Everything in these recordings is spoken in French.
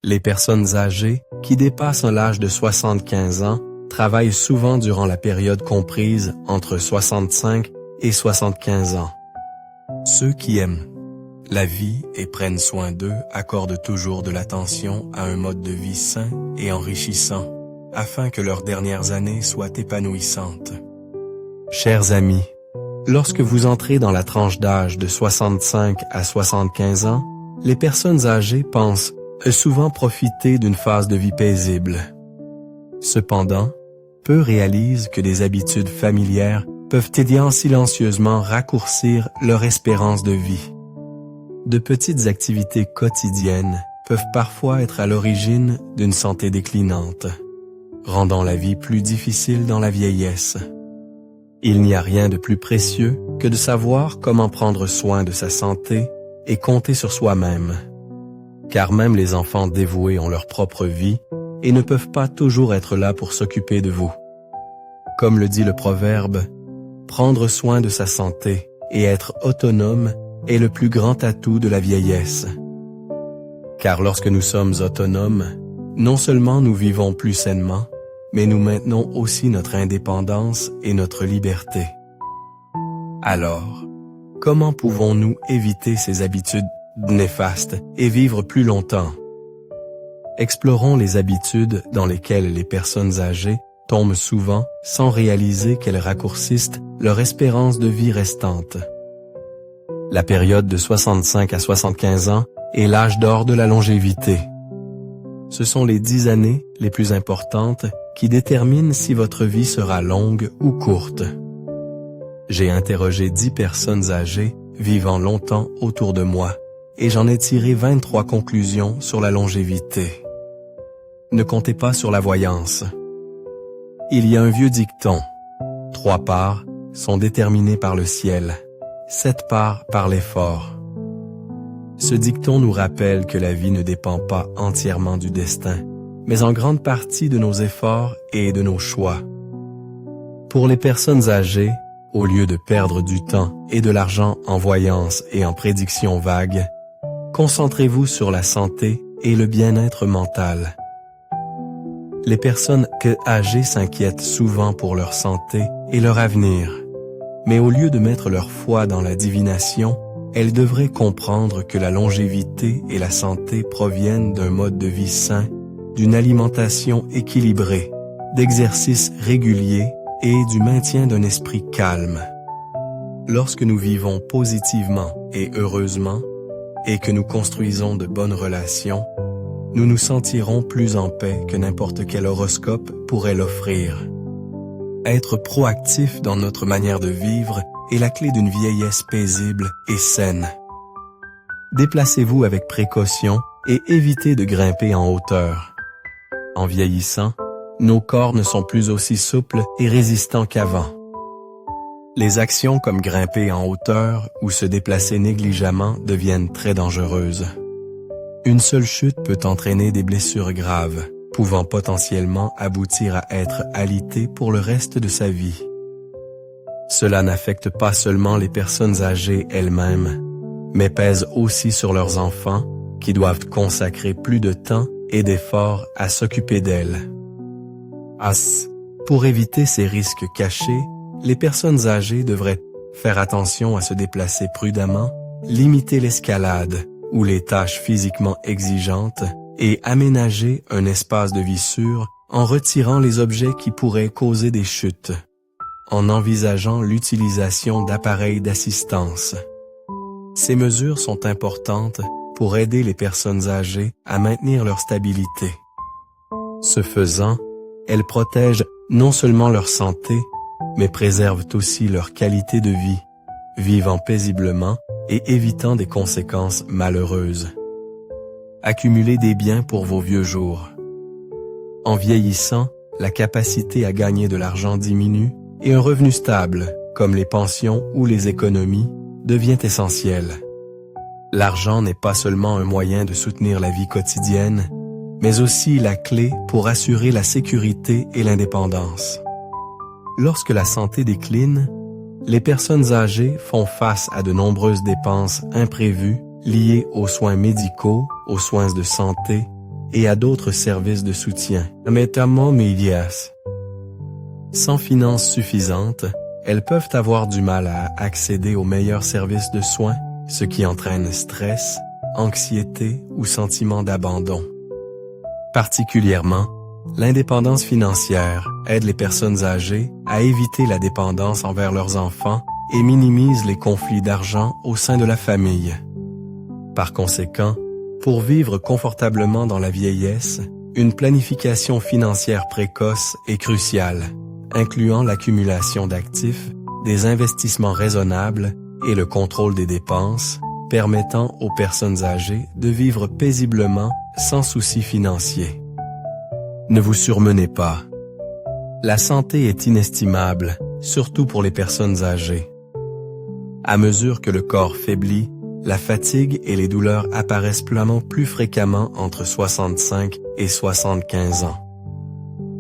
Les personnes âgées qui dépassent l'âge de 75 ans travaillent souvent durant la période comprise entre 65 et 75 ans. Ceux qui aiment la vie et prennent soin d'eux accordent toujours de l'attention à un mode de vie sain et enrichissant, afin que leurs dernières années soient épanouissantes. Chers amis, lorsque vous entrez dans la tranche d'âge de 65 à 75 ans, les personnes âgées pensent souvent profiter d'une phase de vie paisible. Cependant, peu réalisent que des habitudes familières peuvent aider silencieusement raccourcir leur espérance de vie. De petites activités quotidiennes peuvent parfois être à l'origine d'une santé déclinante, rendant la vie plus difficile dans la vieillesse. Il n'y a rien de plus précieux que de savoir comment prendre soin de sa santé et compter sur soi-même. Car même les enfants dévoués ont leur propre vie et ne peuvent pas toujours être là pour s'occuper de vous. Comme le dit le proverbe, prendre soin de sa santé et être autonome est le plus grand atout de la vieillesse. Car lorsque nous sommes autonomes, non seulement nous vivons plus sainement, mais nous maintenons aussi notre indépendance et notre liberté. Alors, comment pouvons-nous éviter ces habitudes néfastes et vivre plus longtemps? Explorons les habitudes dans lesquelles les personnes âgées tombent souvent sans réaliser qu'elles raccourcissent leur espérance de vie restante. La période de 65 à 75 ans est l'âge d'or de la longévité. Ce sont les 10 années les plus importantes qui déterminent si votre vie sera longue ou courte. J'ai interrogé 10 personnes âgées vivant longtemps autour de moi et j'en ai tiré 23 conclusions sur la longévité. Ne comptez pas sur la voyance. Il y a un vieux dicton. 3 parts sont déterminées par le ciel, 7 parts par l'effort. Ce dicton nous rappelle que la vie ne dépend pas entièrement du destin, mais en grande partie de nos efforts et de nos choix. Pour les personnes âgées, au lieu de perdre du temps et de l'argent en voyance et en prédictions vagues, concentrez-vous sur la santé et le bien-être mental. Les personnes âgées s'inquiètent souvent pour leur santé et leur avenir. Mais au lieu de mettre leur foi dans la divination, elles devraient comprendre que la longévité et la santé proviennent d'un mode de vie sain, d'une alimentation équilibrée, d'exercices réguliers et du maintien d'un esprit calme. Lorsque nous vivons positivement et heureusement, et que nous construisons de bonnes relations, nous nous sentirons plus en paix que n'importe quel horoscope pourrait l'offrir. Être proactif dans notre manière de vivre est la clé d'une vieillesse paisible et saine. Déplacez-vous avec précaution et évitez de grimper en hauteur. En vieillissant, nos corps ne sont plus aussi souples et résistants qu'avant. Les actions comme grimper en hauteur ou se déplacer négligemment deviennent très dangereuses. Une seule chute peut entraîner des blessures graves, pouvant potentiellement aboutir à être alité pour le reste de sa vie. Cela n'affecte pas seulement les personnes âgées elles-mêmes, mais pèse aussi sur leurs enfants qui doivent consacrer plus de temps et d'efforts à s'occuper d'elles. Pour éviter ces risques cachés, les personnes âgées devraient faire attention à se déplacer prudemment, limiter l'escalade ou les tâches physiquement exigeantes et aménager un espace de vie sûr en retirant les objets qui pourraient causer des chutes, en envisageant l'utilisation d'appareils d'assistance. Ces mesures sont importantes pour aider les personnes âgées à maintenir leur stabilité. Ce faisant, elles protègent non seulement leur santé, mais préservent aussi leur qualité de vie, vivant paisiblement et évitant des conséquences malheureuses. Accumulez des biens pour vos vieux jours. En vieillissant, la capacité à gagner de l'argent diminue et un revenu stable, comme les pensions ou les économies, devient essentiel. L'argent n'est pas seulement un moyen de soutenir la vie quotidienne, mais aussi la clé pour assurer la sécurité et l'indépendance. Lorsque la santé décline, les personnes âgées font face à de nombreuses dépenses imprévues liées aux soins médicaux, aux soins de santé et à d'autres services de soutien. Sans finances suffisantes, elles peuvent avoir du mal à accéder aux meilleurs services de soins, ce qui entraîne stress, anxiété ou sentiment d'abandon. Particulièrement, l'indépendance financière aide les personnes âgées à éviter la dépendance envers leurs enfants et minimise les conflits d'argent au sein de la famille. Par conséquent, pour vivre confortablement dans la vieillesse, une planification financière précoce est cruciale, incluant l'accumulation d'actifs, des investissements raisonnables et le contrôle des dépenses, permettant aux personnes âgées de vivre paisiblement sans soucis financiers. Ne vous surmenez pas. La santé est inestimable, surtout pour les personnes âgées. À mesure que le corps faiblit, la fatigue et les douleurs apparaissent plus fréquemment entre 65 et 75 ans.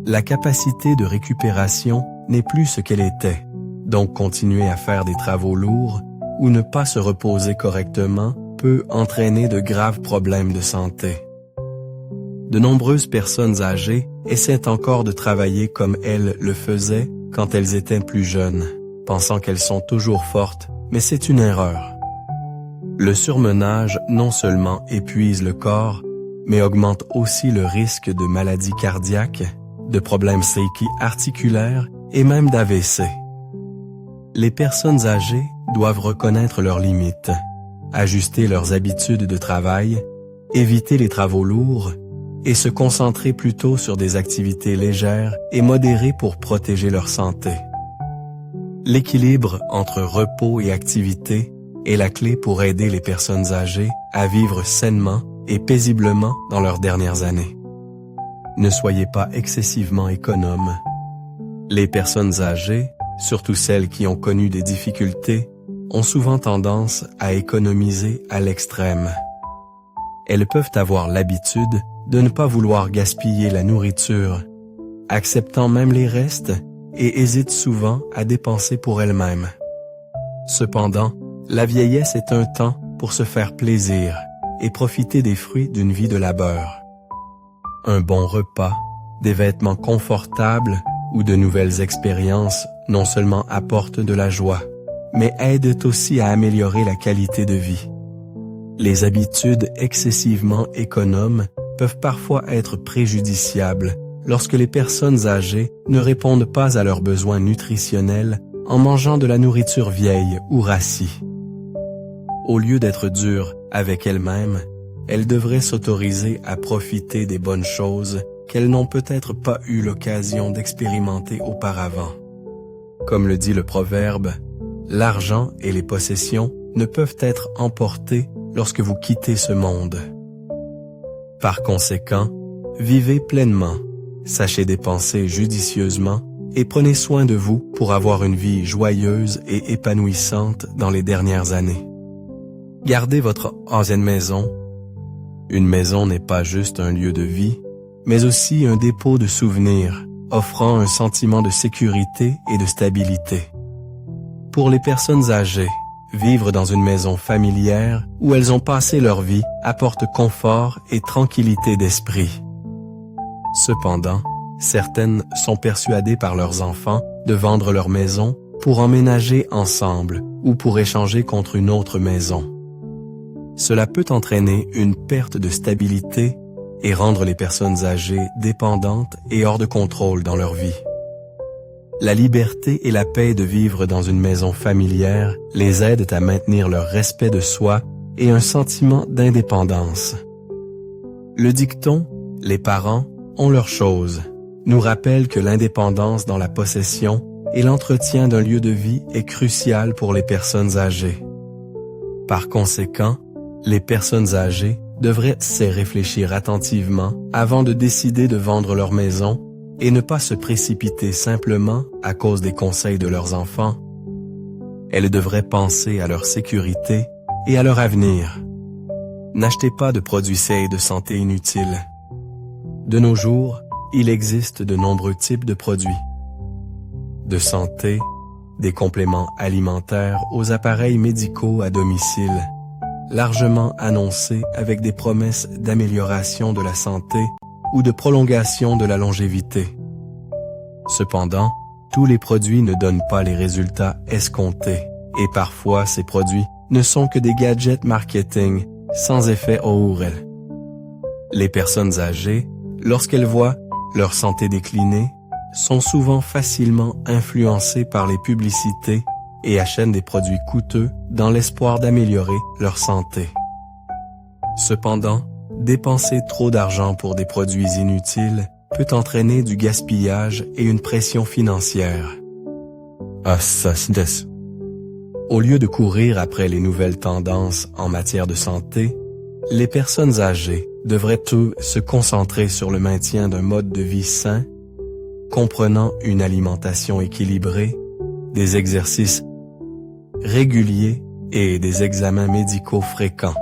La capacité de récupération n'est plus ce qu'elle était, donc continuer à faire des travaux lourds ou ne pas se reposer correctement peut entraîner de graves problèmes de santé. De nombreuses personnes âgées essaient encore de travailler comme elles le faisaient quand elles étaient plus jeunes, pensant qu'elles sont toujours fortes, mais c'est une erreur. Le surmenage non seulement épuise le corps, mais augmente aussi le risque de maladies cardiaques, de problèmes articulaires et même d'AVC. Les personnes âgées doivent reconnaître leurs limites, ajuster leurs habitudes de travail, éviter les travaux lourds et se concentrer plutôt sur des activités légères et modérées pour protéger leur santé. L'équilibre entre repos et activité est la clé pour aider les personnes âgées à vivre sainement et paisiblement dans leurs dernières années. Ne soyez pas excessivement économe. Les personnes âgées, surtout celles qui ont connu des difficultés, ont souvent tendance à économiser à l'extrême. Elles peuvent avoir l'habitude de ne pas vouloir gaspiller la nourriture, acceptant même les restes et hésitent souvent à dépenser pour elles-mêmes. Cependant, la vieillesse est un temps pour se faire plaisir et profiter des fruits d'une vie de labeur. Un bon repas, des vêtements confortables ou de nouvelles expériences non seulement apportent de la joie, mais aident aussi à améliorer la qualité de vie. Les habitudes excessivement économes peuvent parfois être préjudiciables lorsque les personnes âgées ne répondent pas à leurs besoins nutritionnels en mangeant de la nourriture vieille ou rassie. Au lieu d'être dures avec elles-mêmes, elles devraient s'autoriser à profiter des bonnes choses qu'elles n'ont peut-être pas eu l'occasion d'expérimenter auparavant. Comme le dit le proverbe, l'argent et les possessions ne peuvent être emportés lorsque vous quittez ce monde. Par conséquent, vivez pleinement, sachez dépenser judicieusement et prenez soin de vous pour avoir une vie joyeuse et épanouissante dans les dernières années. Gardez votre ancienne maison. Une maison n'est pas juste un lieu de vie, mais aussi un dépôt de souvenirs, offrant un sentiment de sécurité et de stabilité. Pour les personnes âgées, vivre dans une maison familière où elles ont passé leur vie apporte confort et tranquillité d'esprit. Cependant, certaines sont persuadées par leurs enfants de vendre leur maison pour emménager ensemble ou pour échanger contre une autre maison. Cela peut entraîner une perte de stabilité et rendre les personnes âgées dépendantes et hors de contrôle dans leur vie. La liberté et la paix de vivre dans une maison familière les aident à maintenir leur respect de soi et un sentiment d'indépendance. Le dicton « Les parents ont leurs choses » nous rappelle que l'indépendance dans la possession et l'entretien d'un lieu de vie est crucial pour les personnes âgées. Par conséquent, les personnes âgées devraient réfléchir attentivement avant de décider de vendre leur maison et ne pas se précipiter simplement à cause des conseils de leurs enfants. Elles devraient penser à leur sécurité et à leur avenir. N'achetez pas de produits sains et de santé inutiles. De nos jours, il existe de nombreux types de produits. De santé, des compléments alimentaires aux appareils médicaux à domicile, largement annoncés avec des promesses d'amélioration de la santé ou de prolongation de la longévité. Cependant, tous les produits ne donnent pas les résultats escomptés et parfois ces produits ne sont que des gadgets marketing sans effet réel. Les personnes âgées, lorsqu'elles voient leur santé décliner, sont souvent facilement influencées par les publicités et achètent des produits coûteux dans l'espoir d'améliorer leur santé. Cependant, dépenser trop d'argent pour des produits inutiles peut entraîner du gaspillage et une pression financière. Au lieu de courir après les nouvelles tendances en matière de santé, les personnes âgées devraient se concentrer sur le maintien d'un mode de vie sain, comprenant une alimentation équilibrée, des exercices réguliers et des examens médicaux fréquents.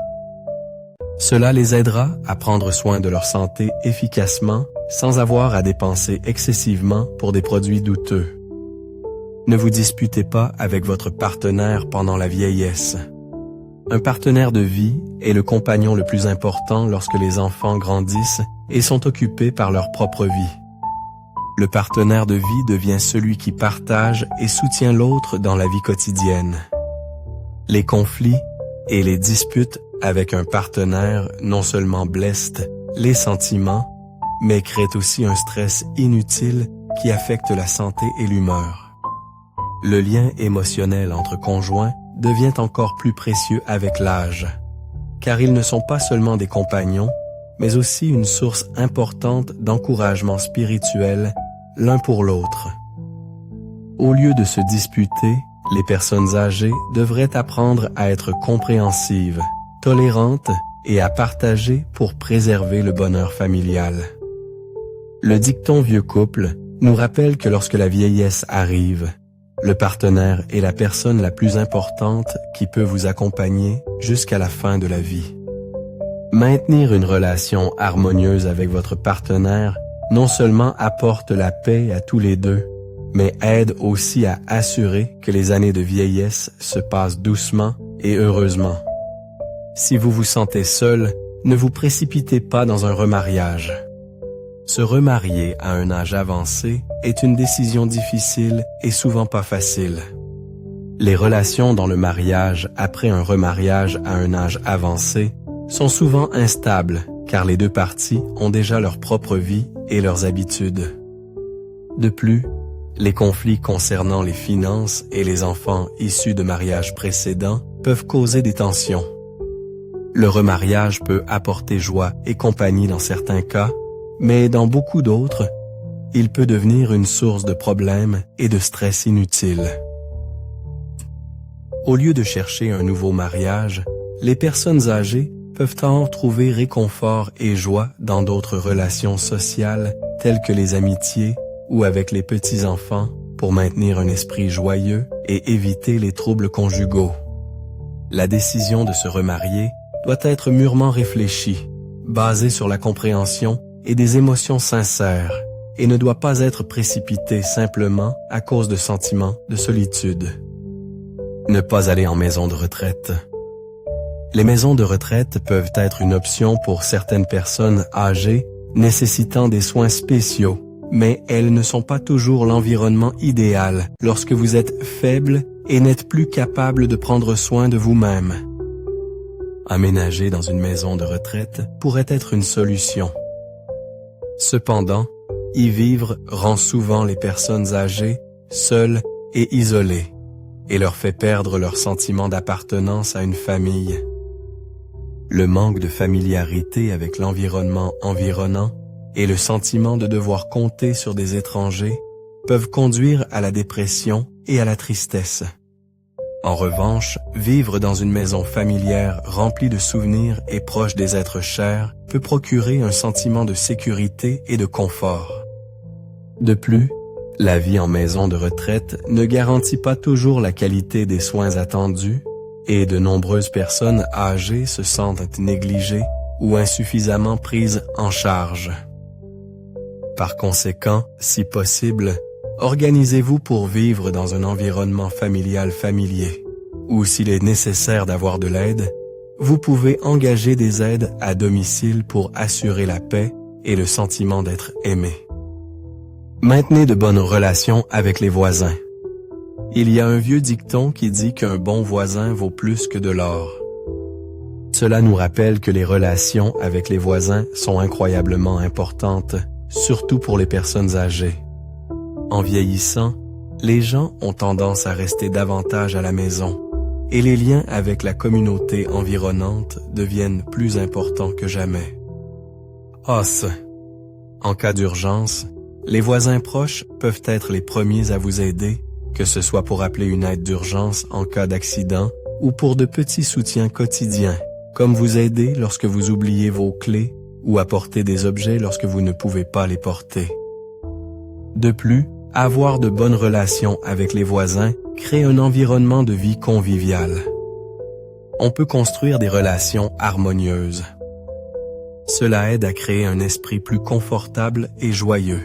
Cela les aidera à prendre soin de leur santé efficacement sans avoir à dépenser excessivement pour des produits douteux. Ne vous disputez pas avec votre partenaire pendant la vieillesse. Un partenaire de vie est le compagnon le plus important lorsque les enfants grandissent et sont occupés par leur propre vie. Le partenaire de vie devient celui qui partage et soutient l'autre dans la vie quotidienne. Les conflits et les disputes avec un partenaire non seulement blessent les sentiments, mais créent aussi un stress inutile qui affecte la santé et l'humeur. Le lien émotionnel entre conjoints devient encore plus précieux avec l'âge, car ils ne sont pas seulement des compagnons, mais aussi une source importante d'encouragement spirituel l'un pour l'autre. Au lieu de se disputer, les personnes âgées devraient apprendre à être compréhensives, tolérantes et à partager pour préserver le bonheur familial. Le dicton vieux couple nous rappelle que lorsque la vieillesse arrive, le partenaire est la personne la plus importante qui peut vous accompagner jusqu'à la fin de la vie. Maintenir une relation harmonieuse avec votre partenaire non seulement apporte la paix à tous les deux, mais aide aussi à assurer que les années de vieillesse se passent doucement et heureusement. Si vous vous sentez seul, ne vous précipitez pas dans un remariage. Se remarier à un âge avancé est une décision difficile et souvent pas facile. Les relations dans le mariage après un remariage à un âge avancé sont souvent instables car les deux parties ont déjà leur propre vie et leurs habitudes. De plus, les conflits concernant les finances et les enfants issus de mariages précédents peuvent causer des tensions. Le remariage peut apporter joie et compagnie dans certains cas, mais dans beaucoup d'autres, il peut devenir une source de problèmes et de stress inutiles. Au lieu de chercher un nouveau mariage, les personnes âgées peuvent en trouver réconfort et joie dans d'autres relations sociales telles que les amitiés ou avec les petits-enfants pour maintenir un esprit joyeux et éviter les troubles conjugaux. La décision de se remarier doit être mûrement réfléchie, basée sur la compréhension et des émotions sincères, et ne doit pas être précipitée simplement à cause de sentiments de solitude. Ne pas aller en maison de retraite. Les maisons de retraite peuvent être une option pour certaines personnes âgées nécessitant des soins spéciaux, mais elles ne sont pas toujours l'environnement idéal lorsque vous êtes faible et n'êtes plus capable de prendre soin de vous-même. Aménager dans une maison de retraite pourrait être une solution. Cependant, y vivre rend souvent les personnes âgées seules et isolées, et leur fait perdre leur sentiment d'appartenance à une famille. Le manque de familiarité avec l'environnement environnant et le sentiment de devoir compter sur des étrangers peuvent conduire à la dépression et à la tristesse. En revanche, vivre dans une maison familière remplie de souvenirs et proche des êtres chers peut procurer un sentiment de sécurité et de confort. De plus, la vie en maison de retraite ne garantit pas toujours la qualité des soins attendus et de nombreuses personnes âgées se sentent négligées ou insuffisamment prises en charge. Par conséquent, si possible, organisez-vous pour vivre dans un environnement familial familier, ou s'il est nécessaire d'avoir de l'aide, vous pouvez engager des aides à domicile pour assurer la paix et le sentiment d'être aimé. Maintenez de bonnes relations avec les voisins. Il y a un vieux dicton qui dit qu'un bon voisin vaut plus que de l'or. Cela nous rappelle que les relations avec les voisins sont incroyablement importantes, surtout pour les personnes âgées. En vieillissant, les gens ont tendance à rester davantage à la maison, et les liens avec la communauté environnante deviennent plus importants que jamais. Os. En cas d'urgence, les voisins proches peuvent être les premiers à vous aider, que ce soit pour appeler une aide d'urgence en cas d'accident ou pour de petits soutiens quotidiens, comme vous aider lorsque vous oubliez vos clés ou apporter des objets lorsque vous ne pouvez pas les porter. De plus, avoir de bonnes relations avec les voisins crée un environnement de vie convivial. On peut construire des relations harmonieuses. Cela aide à créer un esprit plus confortable et joyeux.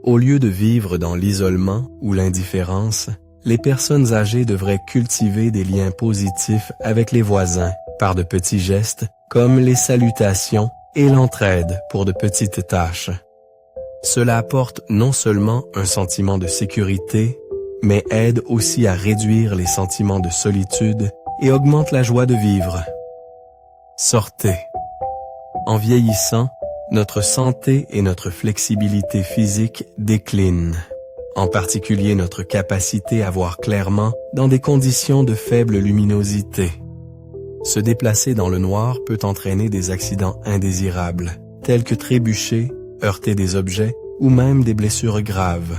Au lieu de vivre dans l'isolement ou l'indifférence, les personnes âgées devraient cultiver des liens positifs avec les voisins par de petits gestes comme les salutations et l'entraide pour de petites tâches. Cela apporte non seulement un sentiment de sécurité, mais aide aussi à réduire les sentiments de solitude et augmente la joie de vivre. Sortez. En vieillissant, notre santé et notre flexibilité physique déclinent, en particulier notre capacité à voir clairement dans des conditions de faible luminosité. Se déplacer dans le noir peut entraîner des accidents indésirables, tels que trébucher, heurter des objets ou même des blessures graves.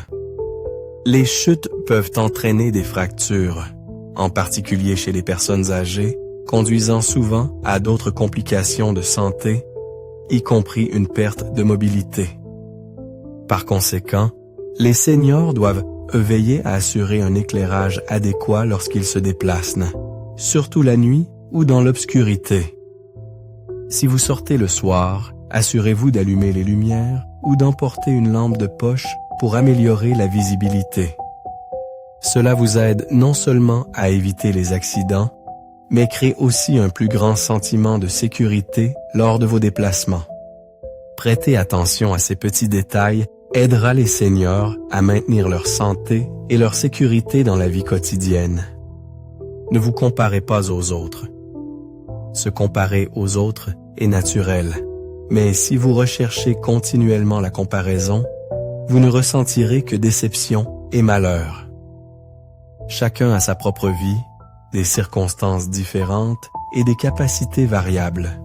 Les chutes peuvent entraîner des fractures, en particulier chez les personnes âgées, conduisant souvent à d'autres complications de santé, y compris une perte de mobilité. Par conséquent, les seniors doivent veiller à assurer un éclairage adéquat lorsqu'ils se déplacent, surtout la nuit ou dans l'obscurité. Si vous sortez le soir, assurez-vous d'allumer les lumières ou d'emporter une lampe de poche pour améliorer la visibilité. Cela vous aide non seulement à éviter les accidents, mais crée aussi un plus grand sentiment de sécurité lors de vos déplacements. Prêter attention à ces petits détails aidera les seniors à maintenir leur santé et leur sécurité dans la vie quotidienne. Ne vous comparez pas aux autres. Se comparer aux autres est naturel, mais si vous recherchez continuellement la comparaison, vous ne ressentirez que déception et malheur. Chacun a sa propre vie, des circonstances différentes et des capacités variables.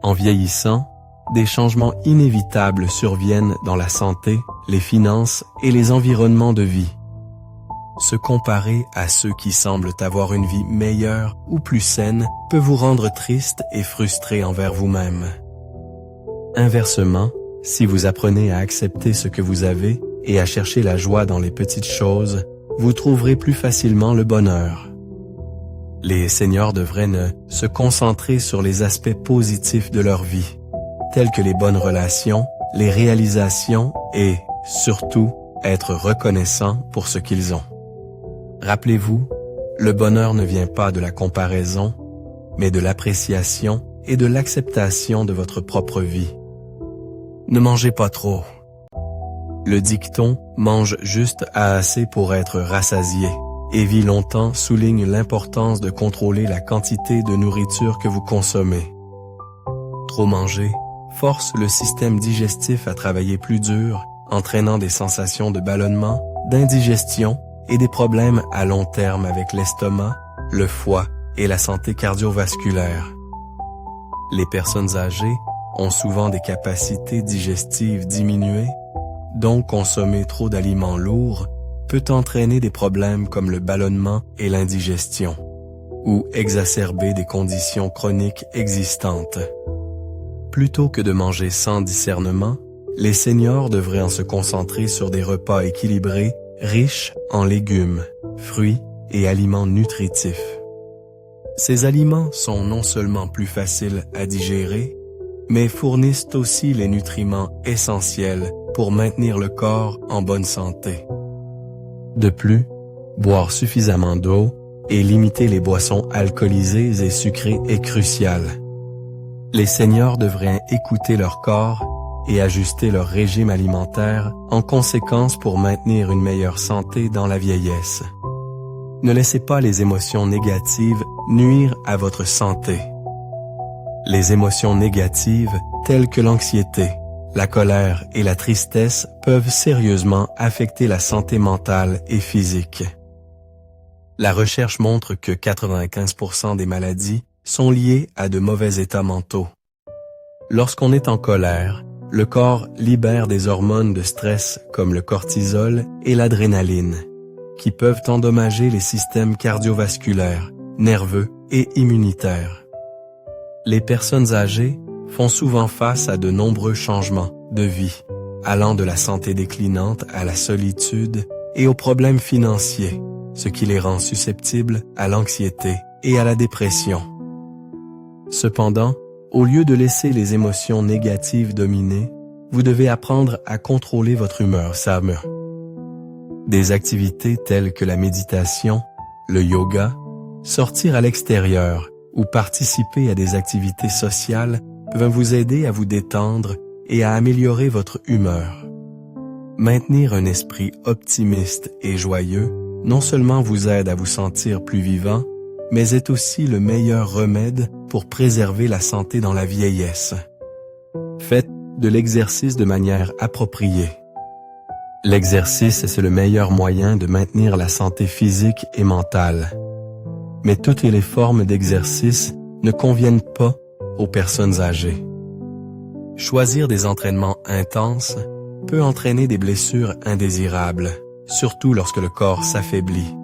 En vieillissant, des changements inévitables surviennent dans la santé, les finances et les environnements de vie. Se comparer à ceux qui semblent avoir une vie meilleure ou plus saine peut vous rendre triste et frustré envers vous-même. Inversement, si vous apprenez à accepter ce que vous avez et à chercher la joie dans les petites choses, vous trouverez plus facilement le bonheur. Les seniors devraient se concentrer sur les aspects positifs de leur vie, tels que les bonnes relations, les réalisations et, surtout, être reconnaissants pour ce qu'ils ont. Rappelez-vous, le bonheur ne vient pas de la comparaison, mais de l'appréciation et de l'acceptation de votre propre vie. Ne mangez pas trop. Le dicton « mange juste à assez pour être rassasié » et vit longtemps souligne l'importance de contrôler la quantité de nourriture que vous consommez. Trop manger force le système digestif à travailler plus dur, entraînant des sensations de ballonnement, d'indigestion et des problèmes à long terme avec l'estomac, le foie et la santé cardiovasculaire. Les personnes âgées ont souvent des capacités digestives diminuées, donc consommer trop d'aliments lourds peut entraîner des problèmes comme le ballonnement et l'indigestion, ou exacerber des conditions chroniques existantes. Plutôt que de manger sans discernement, les seniors devraient en se concentrer sur des repas équilibrés, riches en légumes, fruits et aliments nutritifs. Ces aliments sont non seulement plus faciles à digérer, mais fournissent aussi les nutriments essentiels pour maintenir le corps en bonne santé. De plus, boire suffisamment d'eau et limiter les boissons alcoolisées et sucrées est crucial. Les seniors devraient écouter leur corps et ajuster leur régime alimentaire en conséquence pour maintenir une meilleure santé dans la vieillesse. Ne laissez pas les émotions négatives nuire à votre santé. Les émotions négatives, telles que l'anxiété, la colère et la tristesse, peuvent sérieusement affecter la santé mentale et physique. La recherche montre que 95% des maladies sont liées à de mauvais états mentaux. Lorsqu'on est en colère, le corps libère des hormones de stress comme le cortisol et l'adrénaline, qui peuvent endommager les systèmes cardiovasculaires, nerveux et immunitaires. Les personnes âgées font souvent face à de nombreux changements de vie, allant de la santé déclinante à la solitude et aux problèmes financiers, ce qui les rend susceptibles à l'anxiété et à la dépression. Cependant, au lieu de laisser les émotions négatives dominer, vous devez apprendre à contrôler votre humeur, Des activités telles que la méditation, le yoga, sortir à l'extérieur ou participer à des activités sociales peuvent vous aider à vous détendre et à améliorer votre humeur. Maintenir un esprit optimiste et joyeux non seulement vous aide à vous sentir plus vivant, mais est aussi le meilleur remède pour préserver la santé dans la vieillesse. Faites de l'exercice de manière appropriée. L'exercice est le meilleur moyen de maintenir la santé physique et mentale. Mais toutes les formes d'exercice ne conviennent pas aux personnes âgées. Choisir des entraînements intenses peut entraîner des blessures indésirables, surtout lorsque le corps s'affaiblit.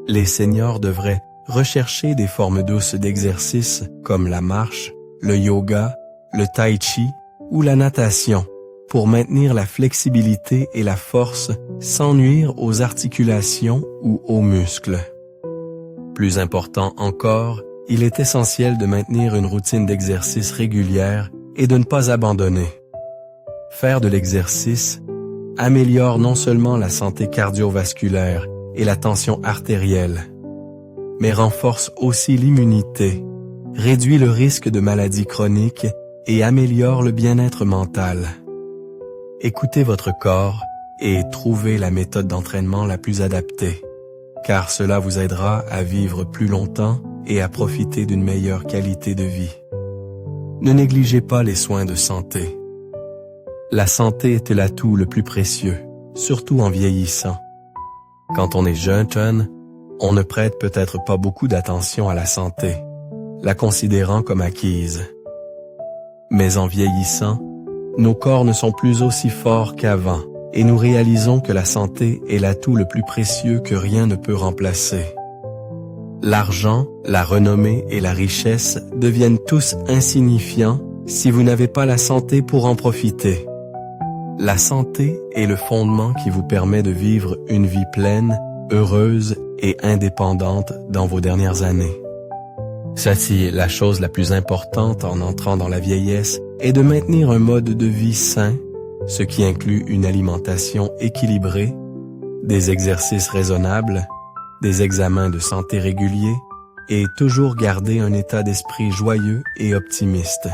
Les seniors devraient rechercher des formes douces d'exercice comme la marche, le yoga, le tai chi ou la natation pour maintenir la flexibilité et la force sans nuire aux articulations ou aux muscles. Plus important encore, il est essentiel de maintenir une routine d'exercice régulière et de ne pas abandonner. Faire de l'exercice améliore non seulement la santé cardiovasculaire et la tension artérielle, mais renforce aussi l'immunité, réduit le risque de maladies chroniques et améliore le bien-être mental. Écoutez votre corps et trouvez la méthode d'entraînement la plus adaptée, car cela vous aidera à vivre plus longtemps et à profiter d'une meilleure qualité de vie. Ne négligez pas les soins de santé. La santé est l'atout le plus précieux, surtout en vieillissant. Quand on est jeune, on ne prête peut-être pas beaucoup d'attention à la santé, la considérant comme acquise. Mais en vieillissant, nos corps ne sont plus aussi forts qu'avant et nous réalisons que la santé est l'atout le plus précieux que rien ne peut remplacer. L'argent, la renommée et la richesse deviennent tous insignifiants si vous n'avez pas la santé pour en profiter. La santé est le fondement qui vous permet de vivre une vie pleine, heureuse et indépendante dans vos dernières années. C'est la chose la plus importante en entrant dans la vieillesse est de maintenir un mode de vie sain, ce qui inclut une alimentation équilibrée, des exercices raisonnables, des examens de santé réguliers et toujours garder un état d'esprit joyeux et optimiste.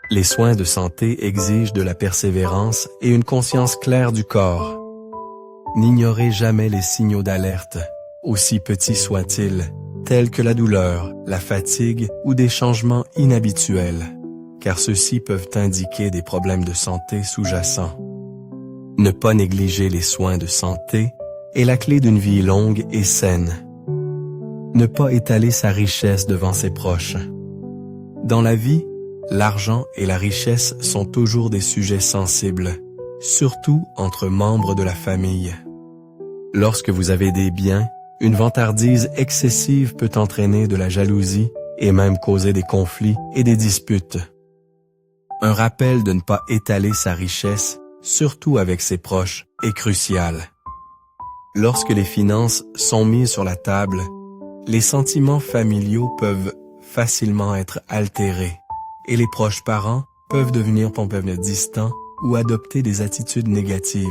Les soins de santé exigent de la persévérance et une conscience claire du corps. N'ignorez jamais les signaux d'alerte, aussi petits soient-ils, tels que la douleur, la fatigue ou des changements inhabituels, car ceux-ci peuvent indiquer des problèmes de santé sous-jacents. Ne pas négliger les soins de santé est la clé d'une vie longue et saine. Ne pas étaler sa richesse devant ses proches. Dans la vie, l'argent et la richesse sont toujours des sujets sensibles, surtout entre membres de la famille. Lorsque vous avez des biens, une vantardise excessive peut entraîner de la jalousie et même causer des conflits et des disputes. Un rappel de ne pas étaler sa richesse, surtout avec ses proches, est crucial. Lorsque les finances sont mises sur la table, les sentiments familiaux peuvent facilement être altérés et les proches parents peuvent devenir distants ou adopter des attitudes négatives.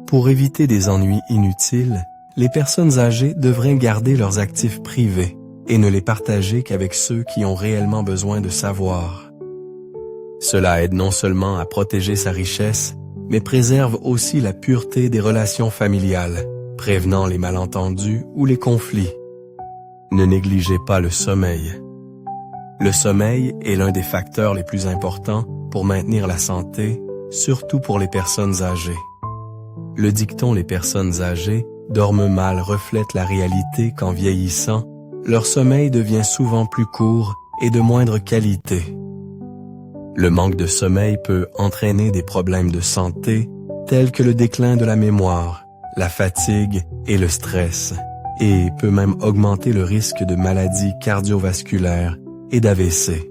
Pour éviter des ennuis inutiles, les personnes âgées devraient garder leurs actifs privés et ne les partager qu'avec ceux qui ont réellement besoin de savoir. Cela aide non seulement à protéger sa richesse, mais préserve aussi la pureté des relations familiales, prévenant les malentendus ou les conflits. Ne négligez pas le sommeil. Le sommeil est l'un des facteurs les plus importants pour maintenir la santé, surtout pour les personnes âgées. Le dicton « les personnes âgées dorment mal » reflète la réalité qu'en vieillissant, leur sommeil devient souvent plus court et de moindre qualité. Le manque de sommeil peut entraîner des problèmes de santé tels que le déclin de la mémoire, la fatigue et le stress, et peut même augmenter le risque de maladies cardiovasculaires et d'AVC.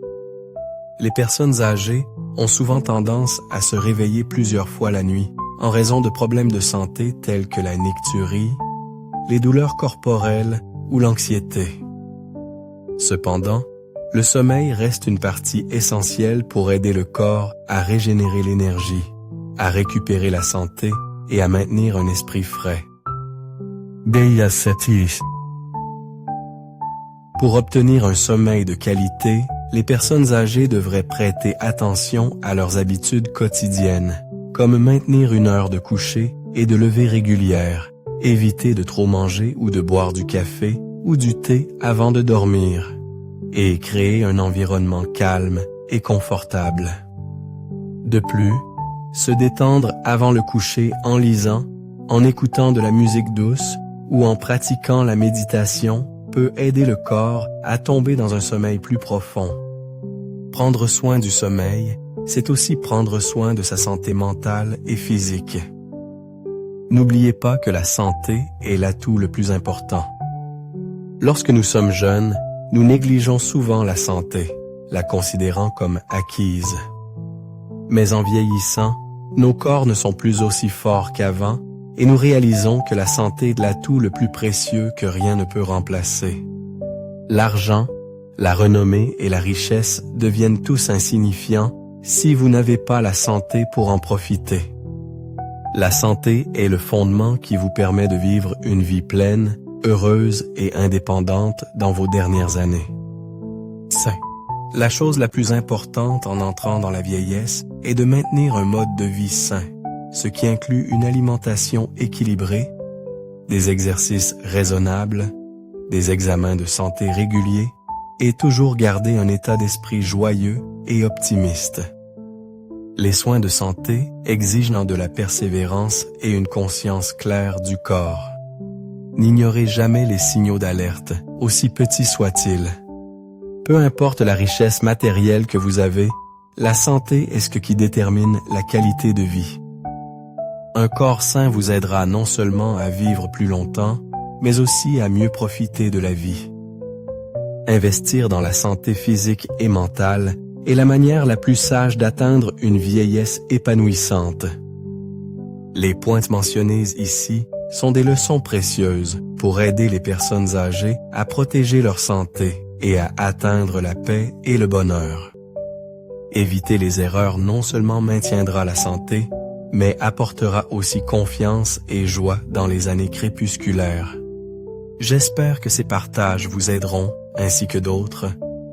Les personnes âgées ont souvent tendance à se réveiller plusieurs fois la nuit en raison de problèmes de santé tels que la nicturie, les douleurs corporelles ou l'anxiété. Cependant, le sommeil reste une partie essentielle pour aider le corps à régénérer l'énergie, à récupérer la santé et à maintenir un esprit frais. Pour obtenir un sommeil de qualité, les personnes âgées devraient prêter attention à leurs habitudes quotidiennes, comme maintenir une heure de coucher et de lever régulière, éviter de trop manger ou de boire du café ou du thé avant de dormir, et créer un environnement calme et confortable. De plus, se détendre avant le coucher en lisant, en écoutant de la musique douce ou en pratiquant la méditation peut aider le corps à tomber dans un sommeil plus profond. Prendre soin du sommeil, c'est aussi prendre soin de sa santé mentale et physique. N'oubliez pas que la santé est l'atout le plus important. Lorsque nous sommes jeunes, nous négligeons souvent la santé, la considérant comme acquise. Mais en vieillissant, nos corps ne sont plus aussi forts qu'avant et nous réalisons que la santé est l'atout le plus précieux que rien ne peut remplacer. L'argent, la renommée et la richesse deviennent tous insignifiants si vous n'avez pas la santé pour en profiter. La santé est le fondement qui vous permet de vivre une vie pleine, heureuse et indépendante dans vos dernières années. Sain. La chose la plus importante en entrant dans la vieillesse est de maintenir un mode de vie sain, ce qui inclut une alimentation équilibrée, des exercices raisonnables, des examens de santé réguliers et toujours garder un état d'esprit joyeux et optimiste. Les soins de santé exigent de la persévérance et une conscience claire du corps. N'ignorez jamais les signaux d'alerte, aussi petits soient-ils. Peu importe la richesse matérielle que vous avez, la santé est ce qui détermine la qualité de vie. Un corps sain vous aidera non seulement à vivre plus longtemps, mais aussi à mieux profiter de la vie. Investir dans la santé physique et mentale est la manière la plus sage d'atteindre une vieillesse épanouissante. Les points mentionnés ici sont des leçons précieuses pour aider les personnes âgées à protéger leur santé et à atteindre la paix et le bonheur. Éviter les erreurs non seulement maintiendra la santé, mais apportera aussi confiance et joie dans les années crépusculaires. J'espère que ces partages vous aideront, ainsi que d'autres,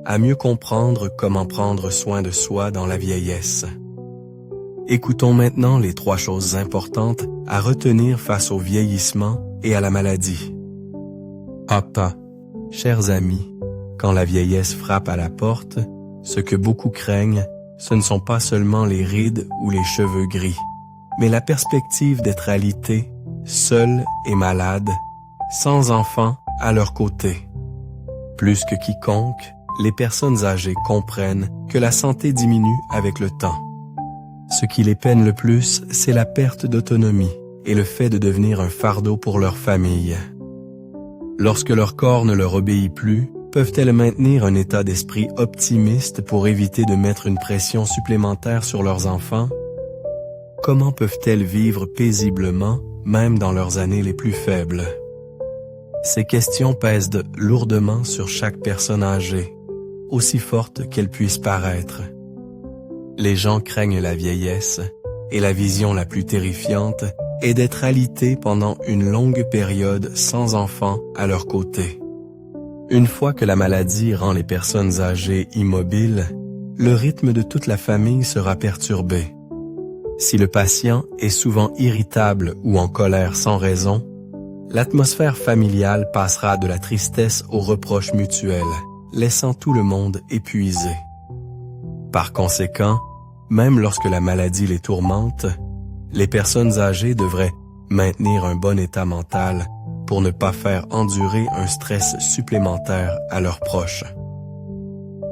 à mieux comprendre comment prendre soin de soi dans la vieillesse. Écoutons maintenant les 3 choses importantes à retenir face au vieillissement et à la maladie. Papa, chers amis, quand la vieillesse frappe à la porte, ce que beaucoup craignent, ce ne sont pas seulement les rides ou les cheveux gris, mais la perspective d'être alité, seul et malade, sans enfants à leur côté. Plus que quiconque, les personnes âgées comprennent que la santé diminue avec le temps. Ce qui les peine le plus, c'est la perte d'autonomie et le fait de devenir un fardeau pour leur famille. Lorsque leur corps ne leur obéit plus, peuvent-elles maintenir un état d'esprit optimiste pour éviter de mettre une pression supplémentaire sur leurs enfants? Comment peuvent-elles vivre paisiblement, même dans leurs années les plus faibles? Ces questions pèsent lourdement sur chaque personne âgée, aussi forte qu'elle puisse paraître. Les gens craignent la vieillesse, et la vision la plus terrifiante est d'être alités pendant une longue période sans enfants à leur côté. Une fois que la maladie rend les personnes âgées immobiles, le rythme de toute la famille sera perturbé. Si le patient est souvent irritable ou en colère sans raison, l'atmosphère familiale passera de la tristesse aux reproches mutuels, laissant tout le monde épuisé. Par conséquent, même lorsque la maladie les tourmente, les personnes âgées devraient maintenir un bon état mental pour ne pas faire endurer un stress supplémentaire à leurs proches.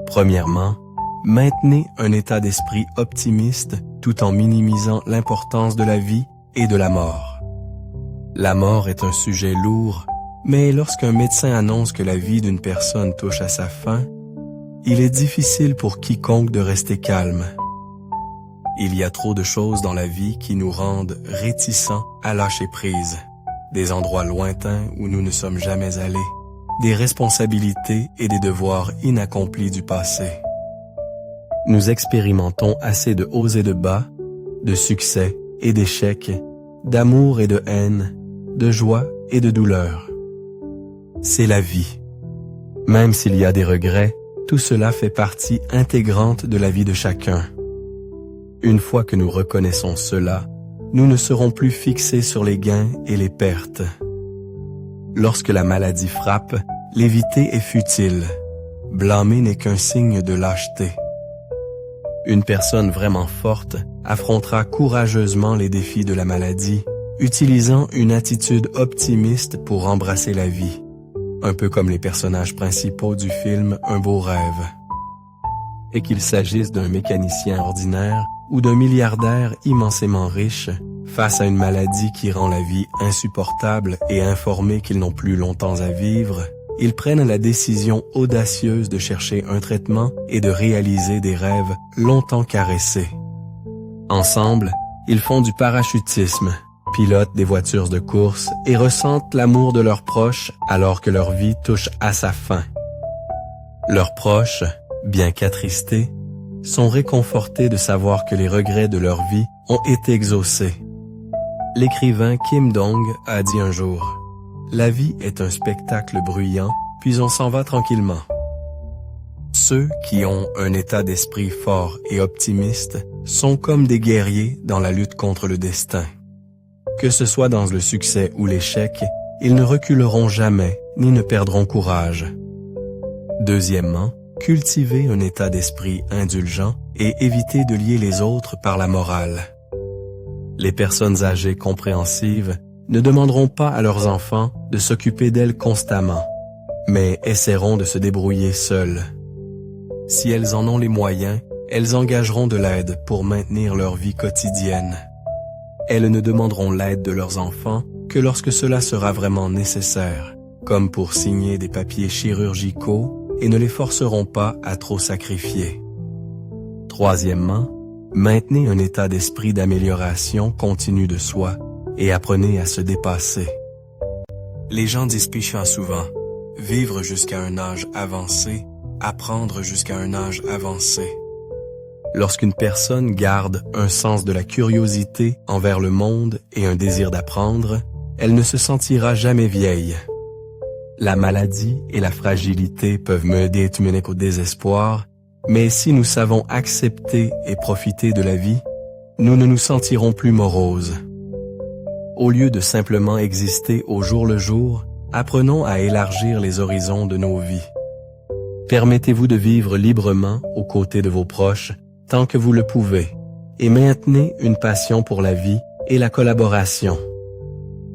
Premièrement, maintenez un état d'esprit optimiste tout en minimisant l'importance de la vie et de la mort. La mort est un sujet lourd, mais lorsqu'un médecin annonce que la vie d'une personne touche à sa fin, il est difficile pour quiconque de rester calme. Il y a trop de choses dans la vie qui nous rendent réticents à lâcher prise. Des endroits lointains où nous ne sommes jamais allés, des responsabilités et des devoirs inaccomplis du passé. Nous expérimentons assez de hauts et de bas, de succès et d'échecs, d'amour et de haine, de joie et de douleur. C'est la vie. Même s'il y a des regrets, tout cela fait partie intégrante de la vie de chacun. Une fois que nous reconnaissons cela, nous ne serons plus fixés sur les gains et les pertes. Lorsque la maladie frappe, l'éviter est futile. Blâmer n'est qu'un signe de lâcheté. Une personne vraiment forte affrontera courageusement les défis de la maladie, utilisant une attitude optimiste pour embrasser la vie, un peu comme les personnages principaux du film Un beau rêve. Et qu'il s'agisse d'un mécanicien ordinaire ou d'un milliardaire immensément riche, face à une maladie qui rend la vie insupportable et informés qu'ils n'ont plus longtemps à vivre, ils prennent la décision audacieuse de chercher un traitement et de réaliser des rêves longtemps caressés. Ensemble, ils font du parachutisme, pilotent des voitures de course et ressentent l'amour de leurs proches alors que leur vie touche à sa fin. Leurs proches, bien qu'attristés, sont réconfortés de savoir que les regrets de leur vie ont été exaucés. L'écrivain Kim Dong a dit un jour « La vie est un spectacle bruyant, puis on s'en va tranquillement. » Ceux qui ont un état d'esprit fort et optimiste sont comme des guerriers dans la lutte contre le destin. Que ce soit dans le succès ou l'échec, ils ne reculeront jamais ni ne perdront courage. Deuxièmement, cultiver un état d'esprit indulgent et éviter de lier les autres par la morale. Les personnes âgées compréhensives ne demanderont pas à leurs enfants de s'occuper d'elles constamment, mais essaieront de se débrouiller seules. Si elles en ont les moyens, elles engageront de l'aide pour maintenir leur vie quotidienne. Elles ne demanderont l'aide de leurs enfants que lorsque cela sera vraiment nécessaire, comme pour signer des papiers chirurgicaux, et ne les forceront pas à trop sacrifier. Troisièmement, maintenez un état d'esprit d'amélioration continue de soi et apprenez à se dépasser. Les gens disent souvent, vivre jusqu'à un âge avancé, apprendre jusqu'à un âge avancé. Lorsqu'une personne garde un sens de la curiosité envers le monde et un désir d'apprendre, elle ne se sentira jamais vieille. La maladie et la fragilité peuvent mener au désespoir, mais si nous savons accepter et profiter de la vie, nous ne nous sentirons plus moroses. Au lieu de simplement exister au jour le jour, apprenons à élargir les horizons de nos vies. Permettez-vous de vivre librement aux côtés de vos proches tant que vous le pouvez, et maintenez une passion pour la vie et la collaboration.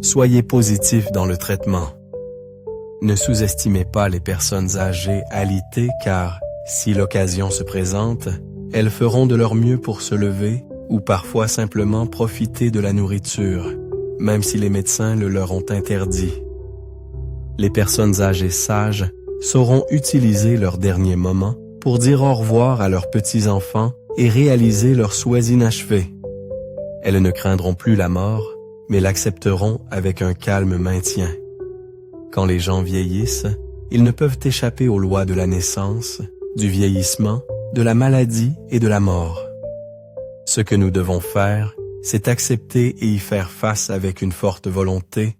Soyez positif dans le traitement. Ne sous-estimez pas les personnes âgées alitées car, si l'occasion se présente, elles feront de leur mieux pour se lever ou parfois simplement profiter de la nourriture, même si les médecins le leur ont interdit. Les personnes âgées sages sauront utiliser leurs derniers moments pour dire au revoir à leurs petits-enfants et réaliser leurs souhaits inachevés. Elles ne craindront plus la mort, mais l'accepteront avec un calme maintien. Quand les gens vieillissent, ils ne peuvent échapper aux lois de la naissance, du vieillissement, de la maladie et de la mort. Ce que nous devons faire c'est accepter et y faire face avec une forte volonté,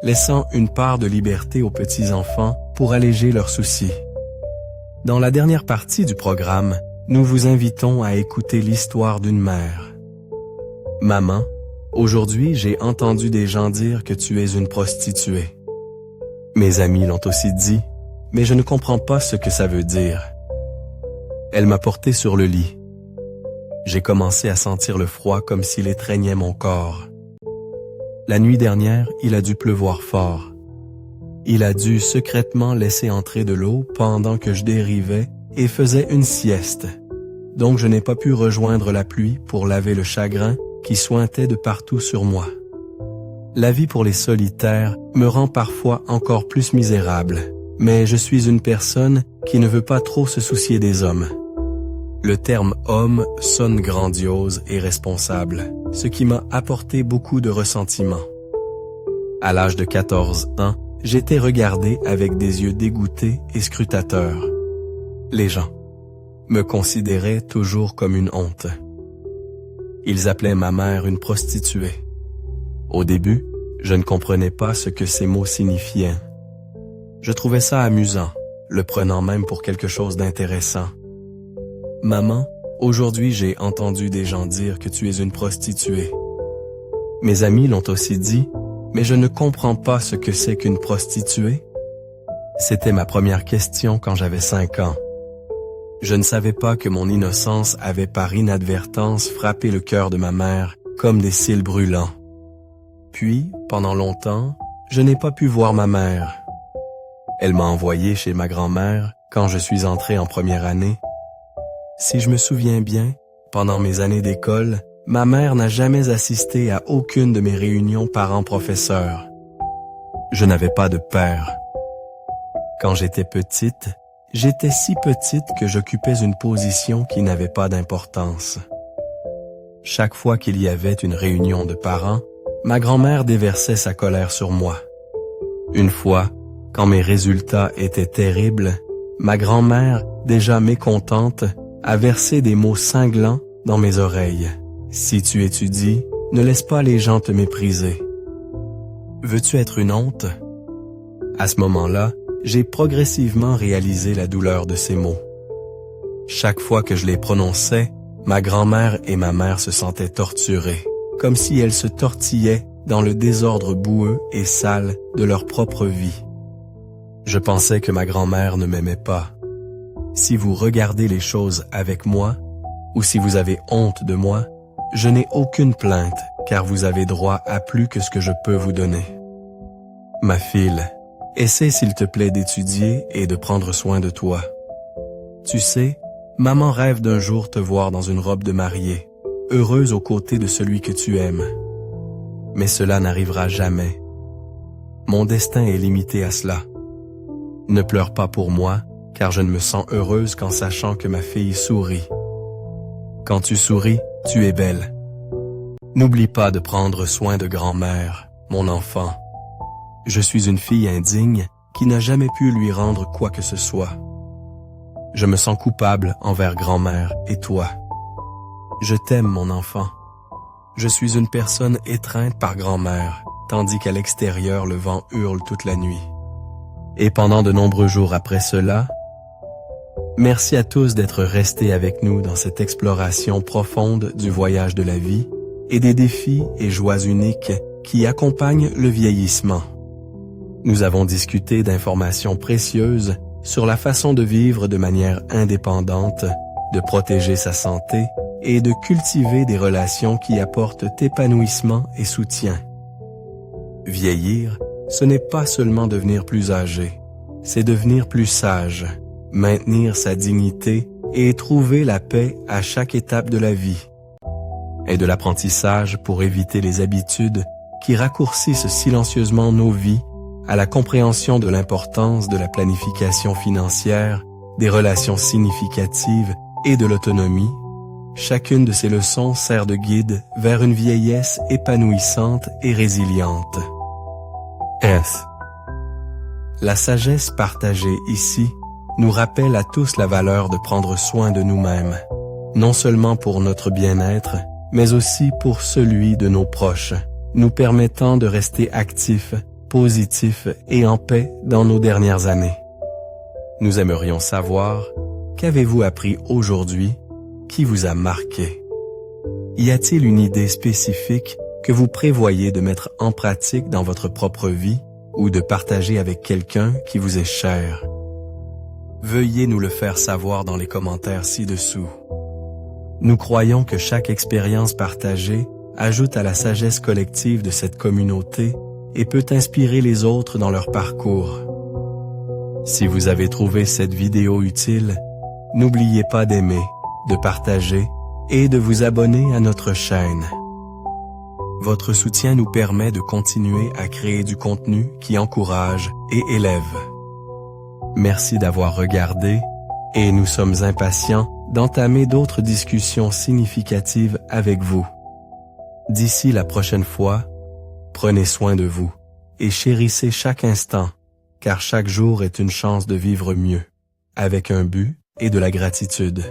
laissant une part de liberté aux petits-enfants pour alléger leurs soucis. Dans la dernière partie du programme, nous vous invitons à écouter l'histoire d'une mère. Maman, aujourd'hui j'ai entendu des gens dire que tu es une prostituée. Mes amis l'ont aussi dit, mais je ne comprends pas ce que ça veut dire. Elle m'a porté sur le lit. J'ai commencé à sentir le froid comme s'il étreignait mon corps. La nuit dernière, il a dû pleuvoir fort. Il a dû secrètement laisser entrer de l'eau pendant que je dérivais et faisais une sieste. Donc je n'ai pas pu rejoindre la pluie pour laver le chagrin qui suintait de partout sur moi. La vie pour les solitaires me rend parfois encore plus misérable, mais je suis une personne qui ne veut pas trop se soucier des hommes. Le terme « homme » sonne grandiose et responsable, ce qui m'a apporté beaucoup de ressentiment. À l'âge de 14 ans, j'étais regardé avec des yeux dégoûtés et scrutateurs. Les gens me considéraient toujours comme une honte. Ils appelaient ma mère une prostituée. Au début, je ne comprenais pas ce que ces mots signifiaient. Je trouvais ça amusant, le prenant même pour quelque chose d'intéressant. Maman, aujourd'hui j'ai entendu des gens dire que tu es une prostituée. Mes amis l'ont aussi dit, mais je ne comprends pas ce que c'est qu'une prostituée. C'était ma première question quand j'avais 5 ans. Je ne savais pas que mon innocence avait par inadvertance frappé le cœur de ma mère comme des cils brûlants. Puis, pendant longtemps, je n'ai pas pu voir ma mère. Elle m'a envoyé chez ma grand-mère quand je suis entré en première année. Si je me souviens bien, pendant mes années d'école, ma mère n'a jamais assisté à aucune de mes réunions parents-professeurs. Je n'avais pas de père. Quand j'étais petite, j'étais si petite que j'occupais une position qui n'avait pas d'importance. Chaque fois qu'il y avait une réunion de parents, ma grand-mère déversait sa colère sur moi. Une fois, quand mes résultats étaient terribles, ma grand-mère, déjà mécontente, a versé des mots cinglants dans mes oreilles. Si tu étudies, ne laisse pas les gens te mépriser. Veux-tu être une honte? À ce moment-là, j'ai progressivement réalisé la douleur de ces mots. Chaque fois que je les prononçais, ma grand-mère et ma mère se sentaient torturées, comme si elles se tortillaient dans le désordre boueux et sale de leur propre vie. Je pensais que ma grand-mère ne m'aimait pas. Si vous regardez les choses avec moi, ou si vous avez honte de moi, je n'ai aucune plainte, car vous avez droit à plus que ce que je peux vous donner. Ma fille, essaie s'il te plaît d'étudier et de prendre soin de toi. Tu sais, maman rêve d'un jour te voir dans une robe de mariée, heureuse aux côtés de celui que tu aimes. Mais cela n'arrivera jamais. Mon destin est limité à cela. Ne pleure pas pour moi, car je ne me sens heureuse qu'en sachant que ma fille sourit. Quand tu souris, tu es belle. N'oublie pas de prendre soin de grand-mère, mon enfant. Je suis une fille indigne qui n'a jamais pu lui rendre quoi que ce soit. Je me sens coupable envers grand-mère et toi. Je t'aime, mon enfant. Je suis une personne étreinte par grand-mère, tandis qu'à l'extérieur le vent hurle toute la nuit. Et pendant de nombreux jours après cela, merci à tous d'être restés avec nous dans cette exploration profonde du voyage de la vie et des défis et joies uniques qui accompagnent le vieillissement. Nous avons discuté d'informations précieuses sur la façon de vivre de manière indépendante, de protéger sa santé et de cultiver des relations qui apportent épanouissement et soutien. Vieillir, ce n'est pas seulement devenir plus âgé, c'est devenir plus sage, maintenir sa dignité et trouver la paix à chaque étape de la vie. Et de l'apprentissage pour éviter les habitudes qui raccourcissent silencieusement nos vies à la compréhension de l'importance de la planification financière, des relations significatives et de l'autonomie. Chacune de ces leçons sert de guide vers une vieillesse épanouissante et résiliente. La sagesse partagée ici nous rappelle à tous la valeur de prendre soin de nous-mêmes, non seulement pour notre bien-être, mais aussi pour celui de nos proches, nous permettant de rester actifs, positifs et en paix dans nos dernières années. Nous aimerions savoir, qu'avez-vous appris aujourd'hui qui vous a marqué? Y a-t-il une idée spécifique que vous prévoyez de mettre en pratique dans votre propre vie ou de partager avec quelqu'un qui vous est cher? Veuillez nous le faire savoir dans les commentaires ci-dessous. Nous croyons que chaque expérience partagée ajoute à la sagesse collective de cette communauté et peut inspirer les autres dans leur parcours. Si vous avez trouvé cette vidéo utile, n'oubliez pas d'aimer, de partager et de vous abonner à notre chaîne. Votre soutien nous permet de continuer à créer du contenu qui encourage et élève. Merci d'avoir regardé et nous sommes impatients d'entamer d'autres discussions significatives avec vous. D'ici la prochaine fois, prenez soin de vous et chérissez chaque instant, car chaque jour est une chance de vivre mieux, avec un but et de la gratitude.